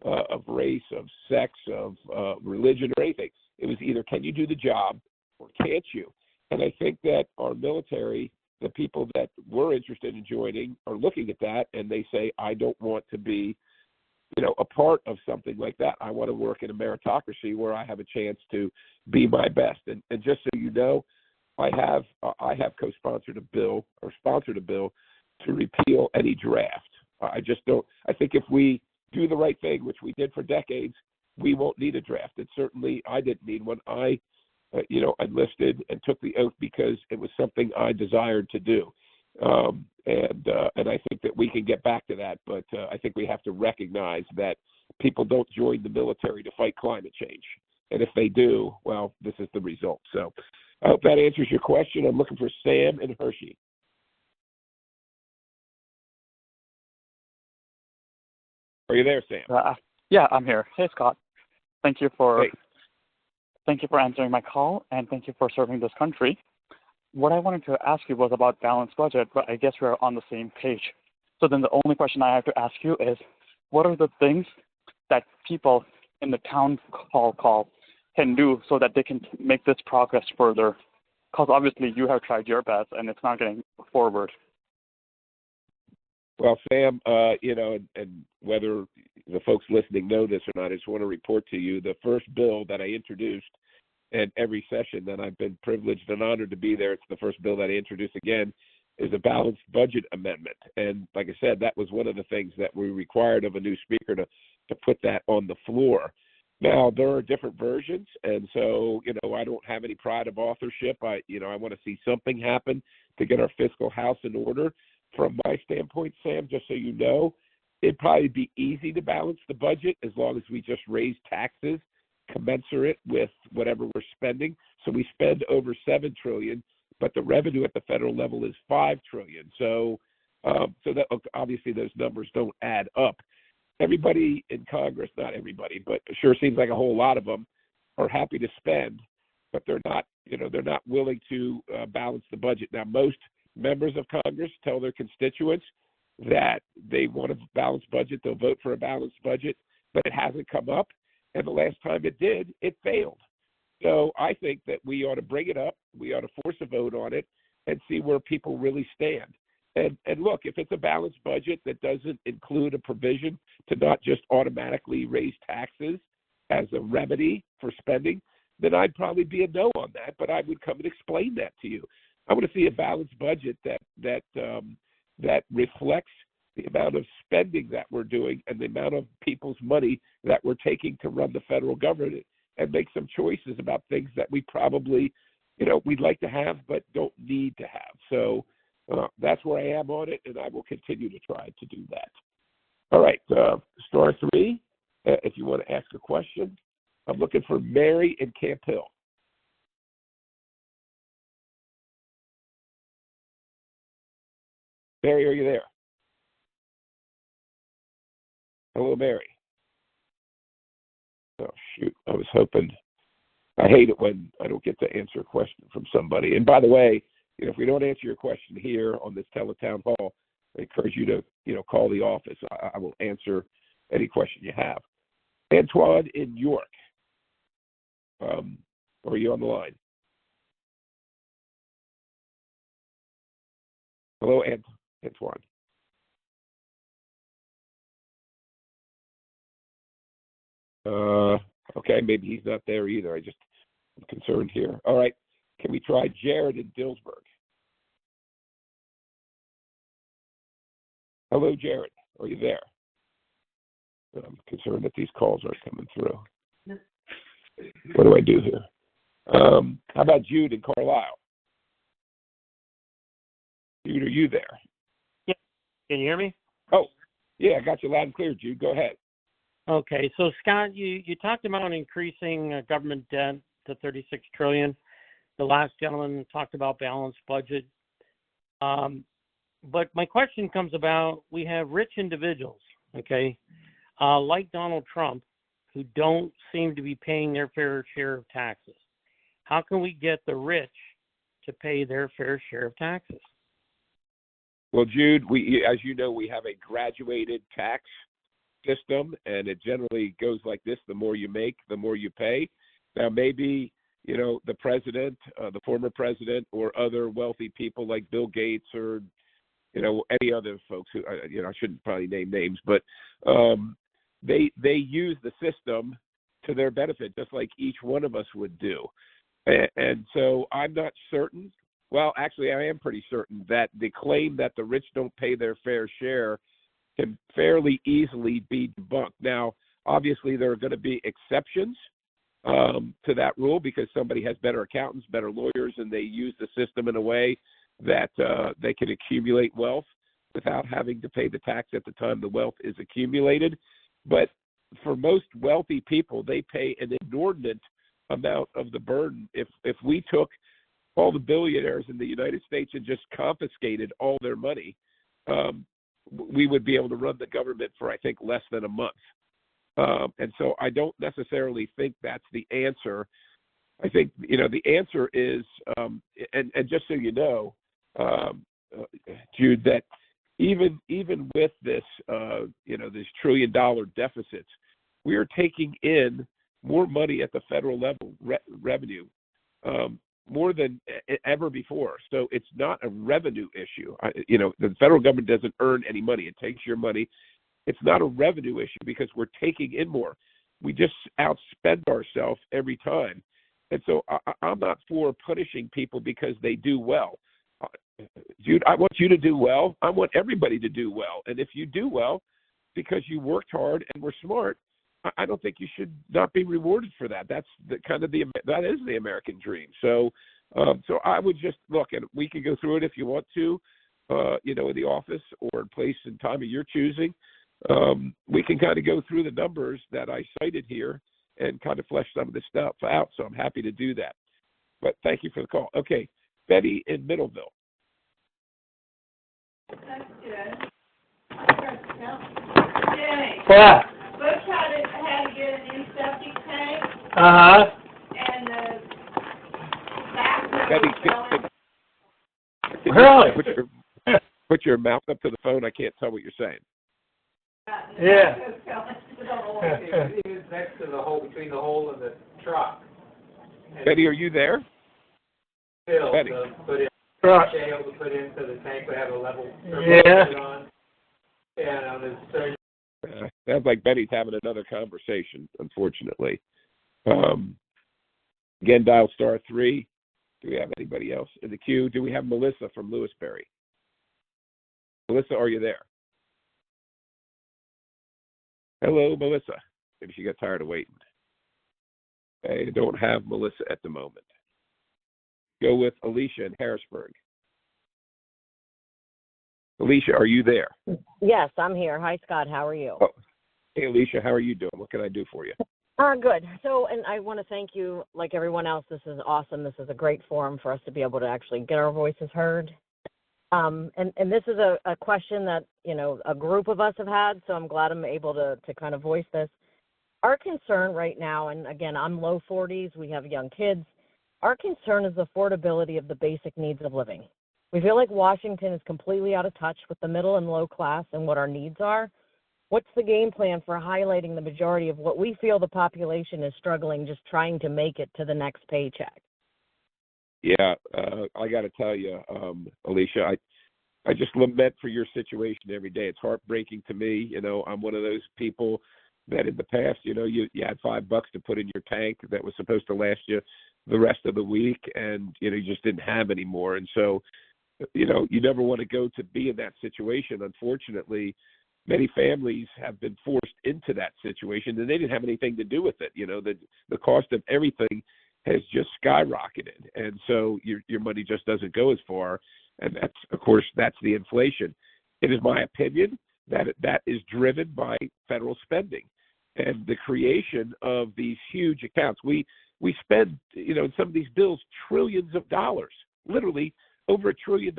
of race, of sex, of religion, or anything. It was either can you do the job or can't you. And I think that our military, the people that were interested in joining, are looking at that and they say, I don't want to be a part of something like that. I want to work in a meritocracy where I have a chance to be my best. And just so you know, I have co-sponsored a bill or sponsored a bill to repeal any draft. I just don't. I think if we do the right thing, which we did for decades, we won't need a draft. And certainly, I didn't need one. I enlisted and took the oath because it was something I desired to do. And I think that we can get back to that, but I think we have to recognize that people don't join the military to fight climate change. And if they do, well, this is the result. So I hope that answers your question. I'm looking for Sam and Hershey. Are you there, Sam? Yeah, I'm here. Hey, Scott. Thank you for answering my call, and thank you for serving this country. What I wanted to ask you was about balanced budget, but I guess we're on the same page. So then the only question I have to ask you is, what are the things that people in the town hall call can do so that they can make this progress further? Because obviously you have tried your best and it's not getting forward. Well, Sam, and whether the folks listening know this or not, I just want to report to you the first bill that I introduced. And every session that I've been privileged and honored to be there, it's the first bill that I introduce again, is a balanced budget amendment. And like I said, that was one of the things that we required of a new speaker to put that on the floor. Now, there are different versions, and so, I don't have any pride of authorship. I want to see something happen to get our fiscal house in order. From my standpoint, Sam, just so you know, it'd probably be easy to balance the budget as long as we just raise taxes commensurate with whatever we're spending. So we spend over $7 trillion, but the revenue at the federal level is $5 trillion. So that obviously those numbers don't add up. Everybody in Congress, not everybody, but it sure seems like a whole lot of them are happy to spend, but they're not willing to balance the budget. Now, most members of Congress tell their constituents that they want a balanced budget. They'll vote for a balanced budget, but it hasn't come up. And the last time it did, it failed. So I think that we ought to bring it up. We ought to force a vote on it and see where people really stand. And look, if it's a balanced budget that doesn't include a provision to not just automatically raise taxes as a remedy for spending, then I'd probably be a no on that. But I would come and explain that to you. I want to see a balanced budget that reflects the amount of spending that we're doing and the amount of people's money that we're taking to run the federal government, and make some choices about things that we probably, we'd like to have but don't need to have. So that's where I am on it, and I will continue to try to do that. All right, star 3, if you want to ask a question. I'm looking for Mary in Camp Hill. Mary, are you there? Hello, Mary. Oh, shoot. I was hoping. I hate it when I don't get to answer a question from somebody. And by the way, if we don't answer your question here on this teletown hall, I encourage you to, call the office. I will answer any question you have. Antoine in York. Are you on the line? Hello, Antoine. Okay, maybe he's not there either. I just concerned here. All right. Can we try Jared in Dillsburg? Hello, Jared. Are you there? I'm concerned that these calls aren't coming through. What do I do here? How about Jude in Carlisle? Jude, are you there? Yeah. Can you hear me? Oh, yeah, I got you loud and clear, Jude. Go ahead. Okay. So, Scott, you talked about increasing government debt to $36 trillion. The last gentleman talked about balanced budget. But my question comes about, we have rich individuals, okay, like Donald Trump, who don't seem to be paying their fair share of taxes. How can we get the rich to pay their fair share of taxes? Well, Jude, as you know, we have a graduated tax system, and it generally goes like this: the more you make, the more you pay. Now, maybe, the president, the former president, or other wealthy people like Bill Gates or, any other folks who, I shouldn't probably name names, but they use the system to their benefit, just like each one of us would do. And so I'm not certain. Well, actually, I am pretty certain that the claim that the rich don't pay their fair share can fairly easily be debunked. Now, obviously, there are going to be exceptions to that rule because somebody has better accountants, better lawyers, and they use the system in a way that they can accumulate wealth without having to pay the tax at the time the wealth is accumulated. But for most wealthy people, they pay an inordinate amount of the burden. If we took all the billionaires in the United States and just confiscated all their money, we would be able to run the government for, I think, less than a month. And so I don't necessarily think that's the answer. I think, the answer is, and just so you know, Jude, that even with this, this $1 trillion deficits, we are taking in more money at the federal level, revenue, more than ever before. So it's not a revenue issue. The federal government doesn't earn any money. It takes your money. It's not a revenue issue because we're taking in more. We just outspend ourselves every time. And so I'm not for punishing people because they do well. Jude, I want you to do well. I want everybody to do well. And if you do well because you worked hard and were smart, I don't think you should not be rewarded for that. That's that is the American dream. So I would just look, and we can go through it if you want to, in the office or place and time of your choosing. We can kind of go through the numbers that I cited here and kind of flesh some of this stuff out. So I'm happy to do that. But thank you for the call. Okay, Betty in Middleville. That's good. Jay. Yeah. Bush had to get a new septic tank. And the back Really? Put your mouth up to the phone. I can't tell what you're saying. Yeah. He was next to the hole, between the hole and the truck. And Betty, are you there? Phil, Betty. put in Truck. shale to put into the tank would have a level. Yeah. On. And on his third. Sounds like Betty's having another conversation, unfortunately. Again, dial *3. Do we have anybody else in the queue? Do we have Melissa from Lewisberry? Melissa, are you there? Hello, Melissa. Maybe she got tired of waiting. I don't have Melissa at the moment. Go with Alicia in Harrisburg. Alicia, are you there? Yes, I'm here. Hi, Scott. How are you? Oh. Hey, Alicia, how are you doing? What can I do for you? Good. So, and I want to thank you, like everyone else. This is awesome. This is a great forum for us to be able to actually get our voices heard. And this is a question that, a group of us have had, so I'm glad I'm able to kind of voice this. Our concern right now, and again, I'm low 40s, we have young kids. Our concern is the affordability of the basic needs of living. We feel like Washington is completely out of touch with the middle and low class and what our needs are. What's the game plan for highlighting the majority of what we feel the population is struggling, just trying to make it to the next paycheck? Yeah, I got to tell you, Alicia, I just lament for your situation every day. It's heartbreaking to me. I'm one of those people that in the past, you had $5 to put in your tank that was supposed to last you the rest of the week, and you just didn't have any more. And so, you never want to go to be in that situation. Unfortunately, many families have been forced into that situation, and they didn't have anything to do with it. The cost of everything has just skyrocketed, and so your money just doesn't go as far. And that's the inflation. It is my opinion that is driven by federal spending and the creation of these huge accounts. We spend, in some of these bills, trillions of dollars, literally over $1 trillion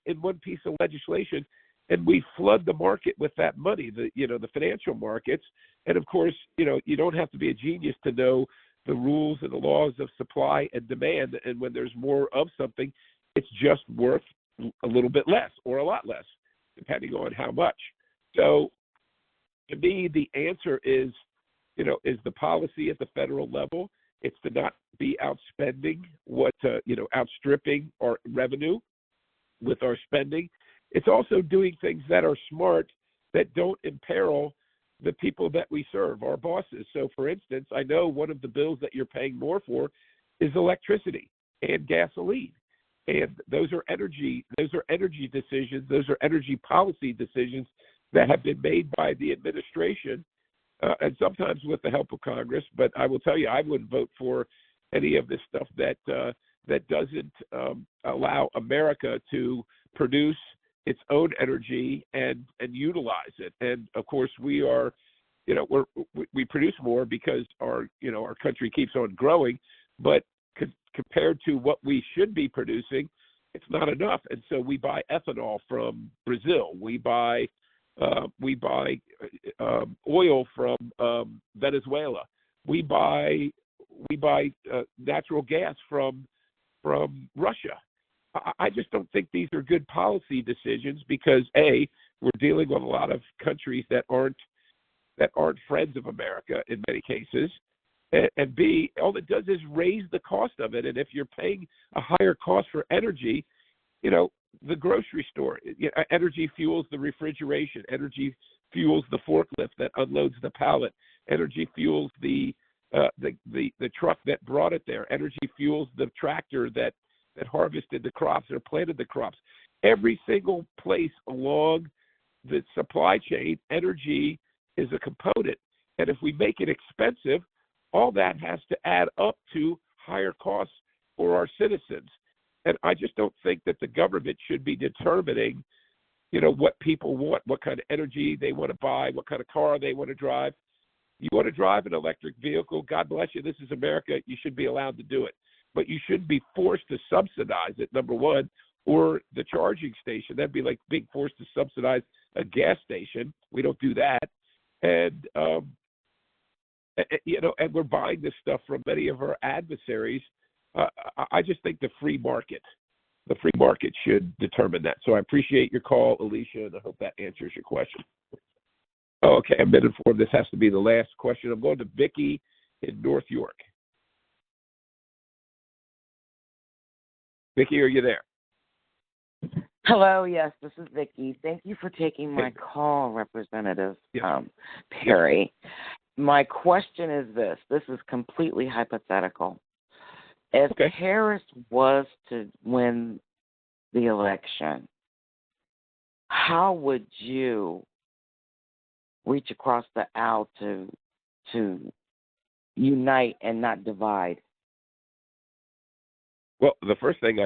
in one piece of legislation, and we flood the market with that money, the financial markets. And of course, you don't have to be a genius to know the rules and the laws of supply and demand. And when there's more of something, it's just worth a little bit less or a lot less, depending on how much. So to me, the answer is the policy at the federal level. It's to not be outspending outstripping our revenue with our spending. It's also doing things that are smart, that don't imperil the people that we serve, our bosses. So, for instance, I know one of the bills that you're paying more for is electricity and gasoline. And those are energy decisions. Those are energy policy decisions that have been made by the administration, and sometimes with the help of Congress. But I will tell you, I wouldn't vote for any of this stuff that doesn't allow America to produce its own energy and utilize it. And of course, we are, we produce more because our country keeps on growing, but compared to what we should be producing, it's not enough. And so we buy ethanol from Brazil. We buy oil from Venezuela. We buy natural gas from Russia. I just don't think these are good policy decisions because A, we're dealing with a lot of countries that aren't friends of America in many cases, and B, all it does is raise the cost of it. And if you're paying a higher cost for energy, the grocery store, energy fuels the refrigeration, energy fuels the forklift that unloads the pallet, energy fuels the truck that brought it there, energy fuels the tractor that harvested the crops or planted the crops. Every single place along the supply chain, energy is a component. And if we make it expensive, all that has to add up to higher costs for our citizens. And I just don't think that the government should be determining, what people want, what kind of energy they want to buy, what kind of car they want to drive. You want to drive an electric vehicle, God bless you, this is America, you should be allowed to do it. But you shouldn't be forced to subsidize it, number one, or the charging station. That'd be like being forced to subsidize a gas station. We don't do that. And, and we're buying this stuff from many of our adversaries. I just think the free market should determine that. So I appreciate your call, Alicia, and I hope that answers your question. Okay, I've been informed this has to be the last question. I'm going to Vicki in North York. Vicki, are you there? Hello, yes, this is Vicki. Thank you for taking my call, Representative Perry. My question is this. This is completely hypothetical. If Harris was to win the election, how would you reach across the aisle to unite and not divide? Well, the first thing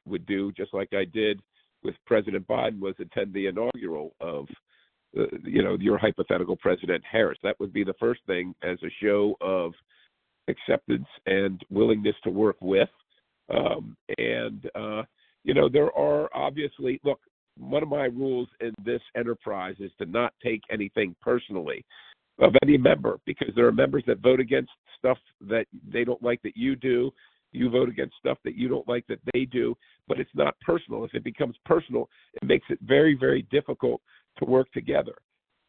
would do, just like I did with President Biden, was attend the inaugural of, your hypothetical President Harris. That would be the first thing as a show of acceptance and willingness to work with. There are obviously, look, one of my rules in this enterprise is to not take anything personally of any member, because there are members that vote against stuff that they don't like that you do. You vote against stuff that you don't like that they do, but it's not personal. If it becomes personal, it makes it very, very difficult to work together.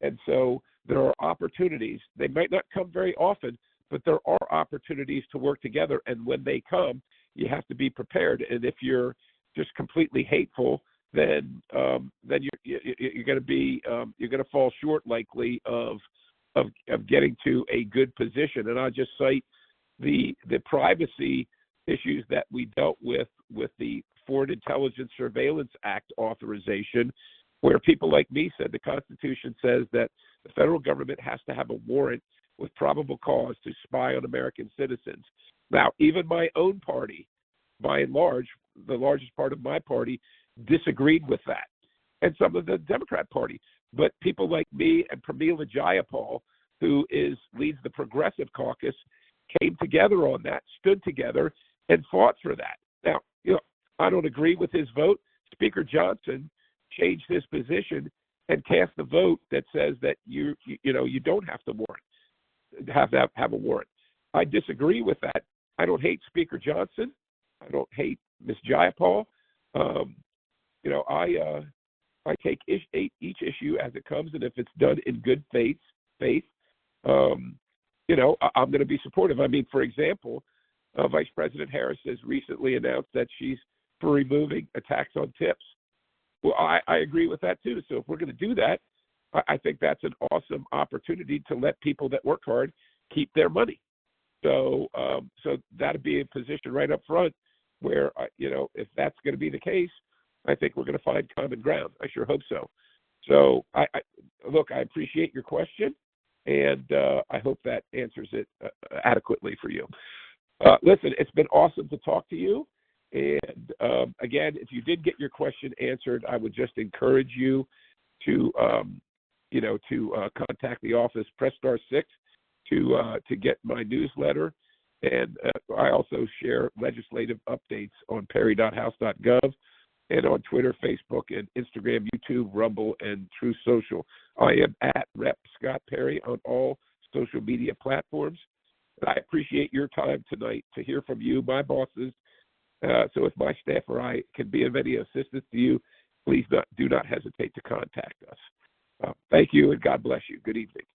And so there are opportunities. They might not come very often, but there are opportunities to work together. And when they come, you have to be prepared. And if you're just completely hateful, then you're going to fall short likely of getting to a good position. And I'll just cite the privacy issues that we dealt with the Foreign Intelligence Surveillance Act authorization, where people like me said the Constitution says that the federal government has to have a warrant with probable cause to spy on American citizens. Now, even my own party, by and large, the largest part of my party, disagreed with that, and some of the Democrat Party. But people like me and Pramila Jayapal, who leads the Progressive Caucus, came together on that, stood together, and fought for that. Now, I don't agree with his vote. Speaker Johnson changed his position and cast a vote that says that you don't have to have a warrant. I disagree with that. I don't hate Speaker Johnson. I don't hate Ms. Jayapal. I take each issue as it comes, and if it's done in good faith, I'm going to be supportive. I mean, for example, Vice President Harris has recently announced that she's for removing a tax on tips. Well, I agree with that too. So if we're going to do that, I think that's an awesome opportunity to let people that work hard keep their money. So that'd be a position right up front where, if that's going to be the case, I think we're going to find common ground. I sure hope so. So I appreciate your question, and I hope that answers it adequately for you. Listen, it's been awesome to talk to you. And again, if you did get your question answered, I would just encourage you to contact the office. Press *6 to get my newsletter. And I also share legislative updates on perry.house.gov and on Twitter, Facebook, and Instagram, YouTube, Rumble, and Truth Social. I am at Rep. Scott Perry on all social media platforms. And I appreciate your time tonight to hear from you, my bosses. So if my staff or I can be of any assistance to you, please do not hesitate to contact us. Thank you, and God bless you. Good evening.